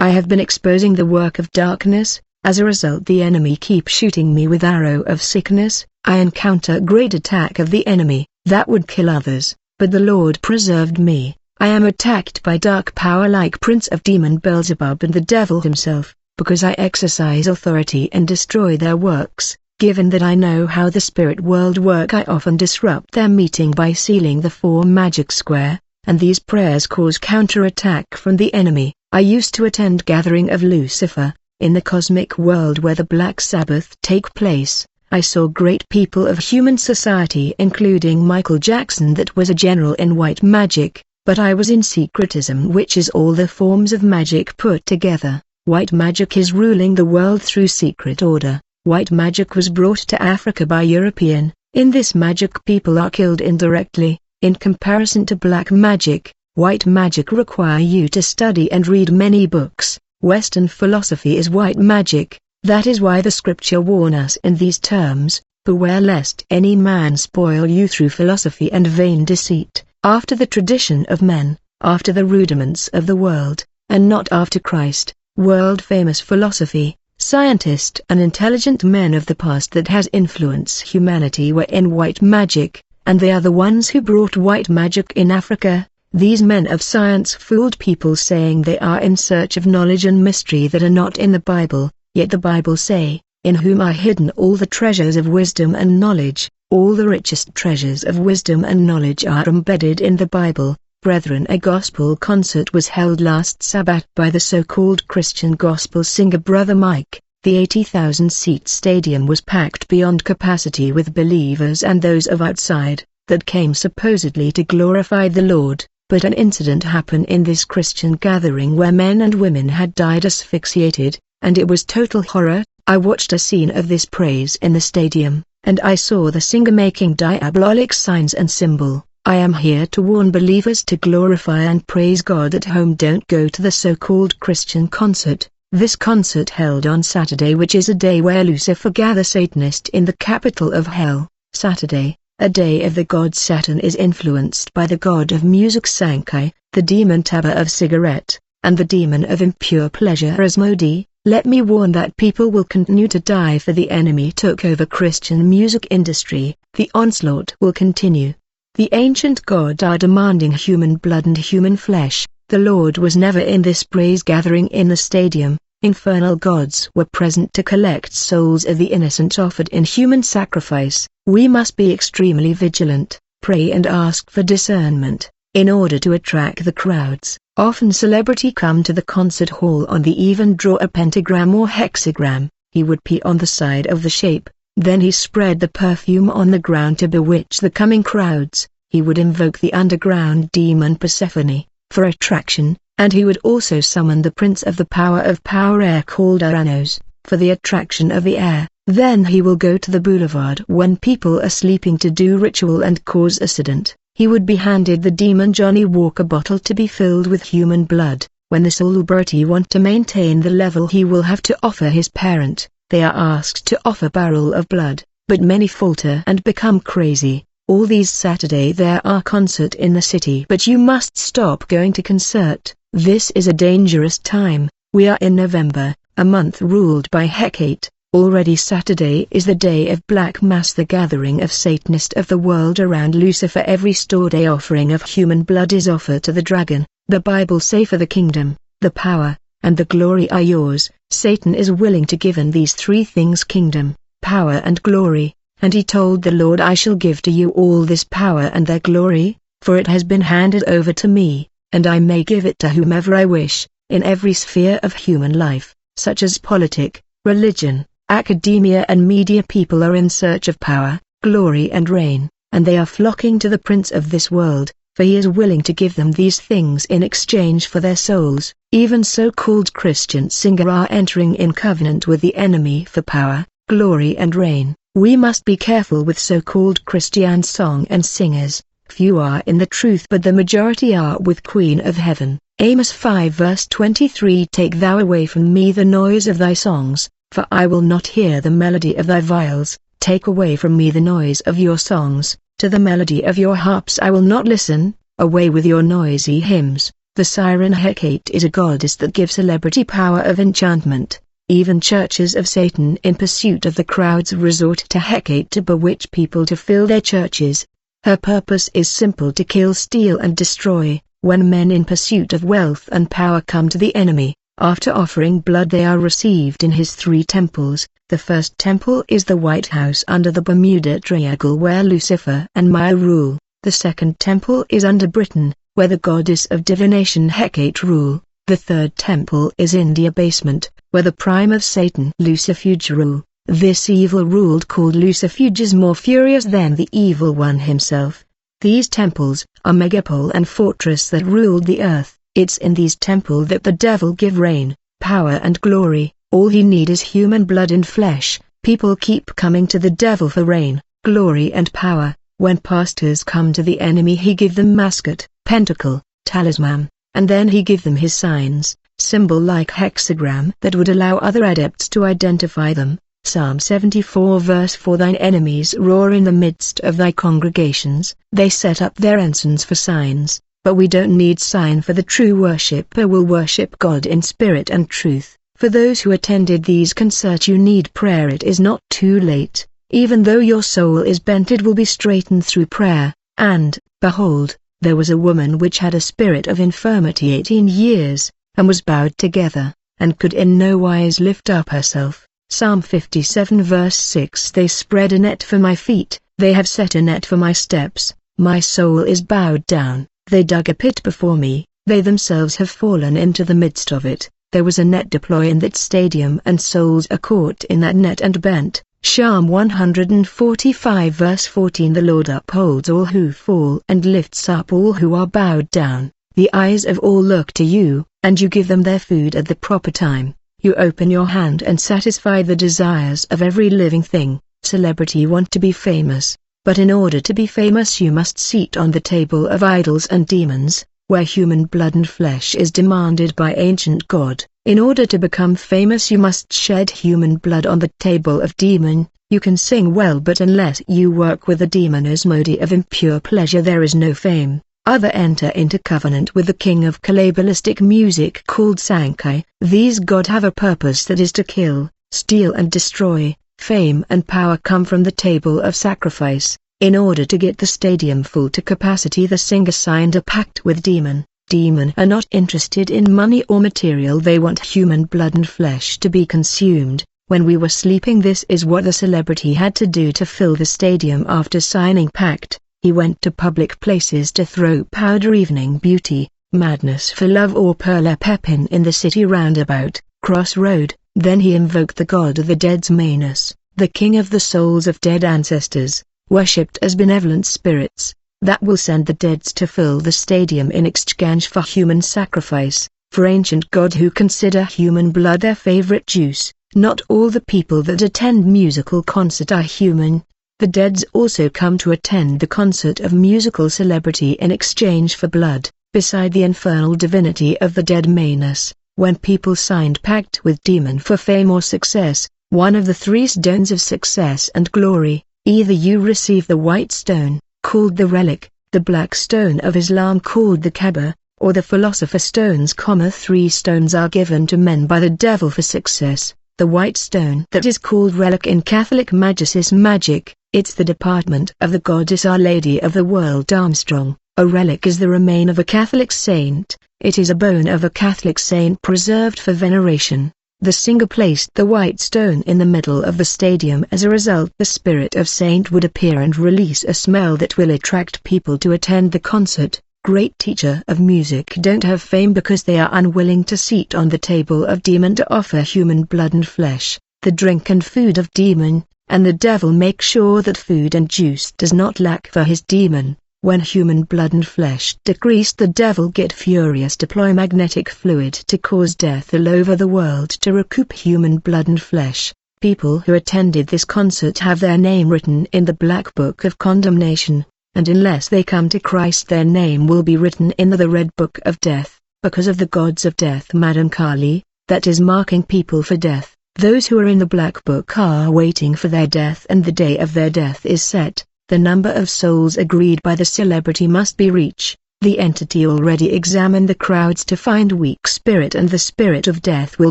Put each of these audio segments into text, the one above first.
I have been exposing the work of darkness. As a result, the enemy keeps shooting me with arrow of sickness. I encounter great attack of the enemy that would kill others, but the Lord preserved me. I am attacked by dark power like Prince of Demon Beelzebub and the devil himself, because I exercise authority and destroy their works. Given that I know how the spirit world work, I often disrupt their meeting by sealing the 4 magic square, and these prayers cause counterattack from the enemy. I used to attend gathering of Lucifer, in the cosmic world where the Black Sabbath take place. I saw great people of human society including Michael Jackson that was a general in white magic, but I was in secretism, which is all the forms of magic put together. White magic is ruling the world through secret order. White magic was brought to Africa by European. In this magic people are killed indirectly. In comparison to black magic, white magic require you to study and read many books. Western philosophy is white magic. That is why the scripture warn us in these terms, beware lest any man spoil you through philosophy and vain deceit, after the tradition of men, after the rudiments of the world, and not after Christ. World-famous philosophy, scientists and intelligent men of the past that has influenced humanity were in white magic, and they are the ones who brought white magic in Africa. These men of science fooled people saying they are in search of knowledge and mystery that are not in the Bible. Yet the Bible say, in whom are hidden all the treasures of wisdom and knowledge. All the richest treasures of wisdom and knowledge are embedded in the Bible. Brethren, a gospel concert was held last Sabbath by the so-called Christian gospel singer Brother Mike. The 80,000-seat stadium was packed beyond capacity with believers and those of outside, that came supposedly to glorify the Lord. But an incident happened in this Christian gathering where men and women had died asphyxiated, and it was total horror. I watched a scene of this praise in the stadium, and I saw the singer making diabolic signs and symbol. I am here to warn believers to glorify and praise God at home. Don't go to the so-called Christian concert. This concert held on Saturday, which is a day where Lucifer gathers Satanists in the capital of hell. Saturday, a day of the god Saturn, is influenced by the god of music Sankei, the demon Taba of cigarette, and the demon of impure pleasure Asmodi. Let me warn that people will continue to die, for the enemy took over Christian music industry. The onslaught will continue. The ancient gods are demanding human blood and human flesh. The Lord was never in this praise gathering in the stadium. Infernal gods were present to collect souls of the innocent offered in human sacrifice. We must be extremely vigilant, pray and ask for discernment, in order to attract the crowds. Often celebrity come to the concert hall on the eve and draw a pentagram or hexagram. He would pee on the side of the shape, then he spread the perfume on the ground to bewitch the coming crowds. He would invoke the underground demon Persephone, for attraction, and he would also summon the prince of the power air called Uranus, for the attraction of the air. Then he will go to the boulevard when people are sleeping to do ritual and cause accident. He would be handed the demon Johnny Walker bottle to be filled with human blood. When the celebrity want to maintain the level, he will have to offer his parent. They are asked to offer barrel of blood, but many falter and become crazy. All these Saturday there are concert in the city, but you must stop going to concert. This is a dangerous time. We are in November, a month ruled by Hecate. Already Saturday is the day of Black Mass, the gathering of Satanists of the world around Lucifer. Every store day offering of human blood is offered to the dragon. The Bible say, for the kingdom, the power, and the glory are yours. Satan is willing to give in these 3 things: kingdom, power and glory. And he told the Lord, I shall give to you all this power and their glory, for it has been handed over to me, and I may give it to whomever I wish, in every sphere of human life, such as politic, religion, academia and media. People are in search of power, glory and reign, and they are flocking to the prince of this world, for he is willing to give them these things in exchange for their souls. Even so-called Christian singers are entering in covenant with the enemy for power, glory and reign. We must be careful with so-called Christian song and singers. Few are in the truth, but the majority are with Queen of Heaven. Amos 5 verse 23. Take thou away from me the noise of thy songs, for I will not hear the melody of thy viols. Take away from me the noise of your songs, to the melody of your harps I will not listen. Away with your noisy hymns, The siren Hecate is a goddess that gives celebrity power of enchantment. Even churches of Satan in pursuit of the crowds resort to Hecate to bewitch people to fill their churches. Her purpose is simple: to kill, steal and destroy. When men in pursuit of wealth and power come to the enemy, after offering blood they are received in his 3 temples. The first temple is the White House under the Bermuda Triangle where Lucifer and Maya rule. The second temple is under Britain, where the goddess of divination Hecate rule. The third temple is India basement, where the prime of Satan Lucifuge rule. This evil ruled called Lucifuge is more furious than the evil one himself. These temples are megapole and fortress that ruled the earth. It's in these temples that the devil give reign, power and glory. All he need is human blood and flesh. People keep coming to the devil for reign, glory and power. When pastors come to the enemy he give them mascot, pentacle, talisman, and then he give them his signs, symbol like hexagram that would allow other adepts to identify them. Psalm 74 verse 4. Thine enemies roar in the midst of thy congregations. They set up their ensigns for signs, but we don't need sign, for the true worshipper will worship God in spirit and truth. For those who attended these concerts you need prayer. It is not too late. Even though your soul is bent it will be straightened through prayer. And, behold, there was a woman which had a spirit of infirmity 18 years, and was bowed together, and could in no wise lift up herself. Psalm 57 verse 6. They spread a net for my feet, they have set a net for my steps. My soul is bowed down, they dug a pit before me, they themselves have fallen into the midst of it. There was a net deployed in that stadium and souls are caught in that net and bent. Psalm 145 verse 14. The Lord upholds all who fall and lifts up all who are bowed down. The eyes of all look to you, and you give them their food at the proper time. You open your hand and satisfy the desires of every living thing. Celebrity want to be famous, but in order to be famous you must sit on the table of idols and demons, where human blood and flesh is demanded by ancient God. In order to become famous you must shed human blood on the table of demon. You can sing well, but unless you work with the demon's mode of impure pleasure there is no fame. Other enter into covenant with the king of Kabbalistic music called Sankei. These gods have a purpose, that is to kill, steal and destroy. Fame and power come from the table of sacrifice. In order to get the stadium full to capacity the singer signed a pact with demon. Demon are not interested in money or material, they want human blood and flesh to be consumed. When we were sleeping, this is what the celebrity had to do to fill the stadium after signing pact. He went to public places to throw powder, evening beauty, madness for love or Perla Pepin in the city roundabout, crossroad. Then he invoked the god of the dead's Manus, the king of the souls of dead ancestors, worshipped as benevolent spirits, that will send the deads to fill the stadium in exchange for human sacrifice. For ancient god who consider human blood their favorite juice, not all the people that attend musical concert are human. The deads also come to attend the concert of musical celebrity in exchange for blood. Beside the infernal divinity of the dead Manus, when people signed pact with demon for fame or success, one of the 3 stones of success and glory, either you receive the white stone, called the relic, the black stone of Islam called the Kaaba, or the philosopher's stones. 3 stones are given to men by the devil for success. The white stone that is called relic in Catholic magic, it's the department of the goddess Our Lady of the World Armstrong. A relic is the remain of a Catholic saint. It is a bone of a Catholic saint preserved for veneration. The singer placed the white stone in the middle of the stadium. As a result, the spirit of saint would appear and release a smell that will attract people to attend the concert. Great teacher of music don't have fame because they are unwilling to sit on the table of demon to offer human blood and flesh, the drink and food of demon, and the devil makes sure that food and juice does not lack for his demon. When human blood and flesh decrease, the devil get furious, deploy magnetic fluid to cause death all over the world to recoup human blood and flesh. People who attended this concert have their name written in the black book of condemnation, and unless they come to Christ their name will be written in the red book of death, because of the gods of death Madam Kali, that is marking people for death. Those who are in the black book are waiting for their death, and the day of their death is set. The number of souls agreed by the celebrity must be reached. The entity already examined the crowds to find weak spirit, and the spirit of death will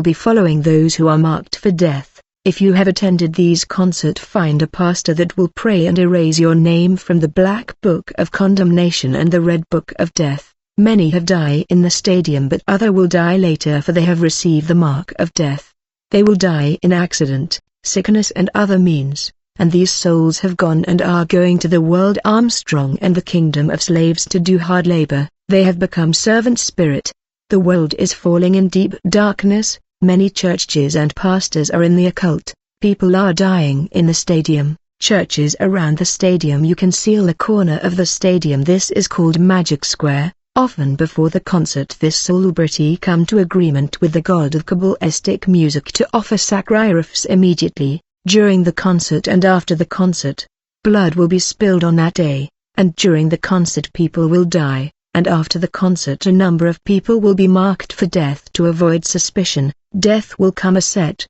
be following those who are marked for death. If you have attended these concerts, find a pastor that will pray and erase your name from the black book of condemnation and the red book of death. Many have died in the stadium, but other will die later, for they have received the mark of death. They will die in accident, sickness and other means, and these souls have gone and are going to the world Armstrong and the kingdom of slaves to do hard labor. They have become servant spirit. The world is falling in deep darkness. Many churches and pastors are in the occult. People are dying in the stadium. Churches around the stadium, you can seal the corner of the stadium. This is called Magic Square. Often before the concert, this celebrity come to agreement with the god of Kabbalistic music to offer sacrifices immediately, during the concert and after the concert. Blood will be spilled on that day, and during the concert people will die, and after the concert a number of people will be marked for death to avoid suspicion. Death will come a set